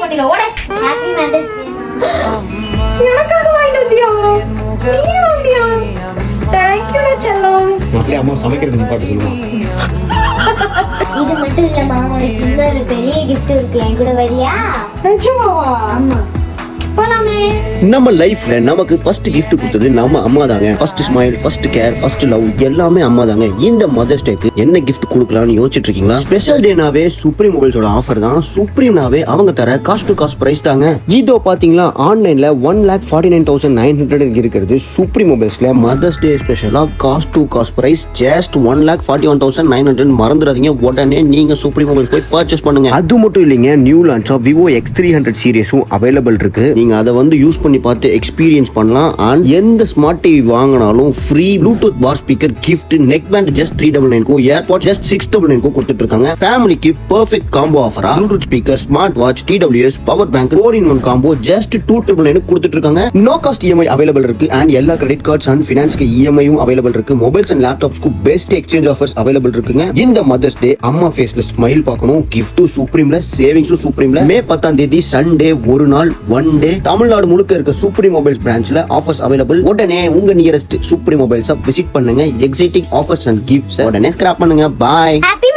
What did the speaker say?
வண்டியில ஓட. Happy mother's day. எனக்காக வாங்கிட்டு வந்தியா? நீ வாங்கியா? தேங்க்யூடா செல்லம். அப்படியே அம்மா சமைக்கிறது பாட்டு சொல்லுவாங்க. இது மட்டும் இல்லம்மா, உனக்கு இன்னொரு பெரிய gift இருக்கு. என் கூட வரியா? நிஜமாவா? ஆமா. போலாமே. நம்ம லைஃப்ல நமக்கு ஃபர்ஸ்ட் gift கொடுத்தது நம்ம அம்மா தாங்க. First smile, first care, first love எல்லாமே அம்மா தாங்க. இந்த மதர்ஸ் டேக்கு என்ன gift கொடுக்கலாம்னு யோசிச்சுட்டு இருக்கீங்களா? ஸ்பெஷல் டேனாவே சுப்ரீம் மொபைல்ஸோட ஆஃபர் தான். சுப்ரீம்னாவே அவங்க தர காஸ்ட் டு காஸ்ட் பிரைஸ் தாங்க. இதோ பாத்தீங்களா ஆன்லைன்ல 1,49,900 இருக்கிறது சுப்ரீம் மொபைல்ஸ்ல மதர்ஸ் டே ஸ்பெஷலா cost to cost price just 1,41,900. மறந்துடாதீங்க, உடனே நீங்க சுப்ரீம் மொபைல்ஸ் போய் பர்ச்சேஸ் பண்ணுங்க. அது மட்டும் இல்லைங்க, new launch of Vivo X300 சீரிஸும் அவைலபிள் இருக்கு. நீங்க அதை வந்து யூஸ் பண்ணி பார்த்து எக்ஸ்பீரியன்ஸ் பண்ணலாம். அண்ட் எந்த ஸ்மார்ட் டிவி வாங்கினாலும் free Bluetooth bar speaker gift, neck band just 399 AirPod just 699 கொடுத்துட்டு இருக்காங்க. ஃபேமிலிக்கு பெர்ஃபெக்ட் காம்போ ஆஃபரா Bluetooth speaker, smart watch, TWS, power bank 4-in-1 combo just 299 கொடுத்துட்டு இருக்காங்க. நோ காஸ்ட் EMI அவைலபிள் இருக்கு. அண்ட் எல்லா கிரெடிட் கார்ட்ஸ் அண்ட் ஃபினான்ஸ்க்கு EMI-யும் அவைலபிள் இருக்கு. மொபைல்ஸ் அண்ட் லேப்டாப்ஸ்க்கு பெஸ்ட் எக்ஸ்சேஞ்ச் ஆஃபர்ஸ் அவைலபிள் இருக்குங்க. இந்த மதர்ஸ் டே அம்மா ஃபேஸ்ல ஸ்மைல் பார்க்கணும். கிஃப்ட்டும் சுப்ரீம்ல, சேவிங்ஸும் சுப்ரீம்ல. மே 10 சண்டே ஒரு நாள் ஒன் டே தமிழ்நாடு முழுக்க இருக்க சுப்ரீம் மொபைல்ஸ் பிரான்ச்ல ஆஃபர்ஸ் அவைலபிள். உடனே உங்க நியரஸ்ட் சுப்ரீம் மொபைல்ஸ் விசிட் பண்ணுங்க. எக்ஸைட்டிங் ஆஃபர்ஸ் அண்ட் கிஃப்ட்ஸ் உடனே ஸ்கிராப் பண்ணுங்க. பாய். ஹாப்பி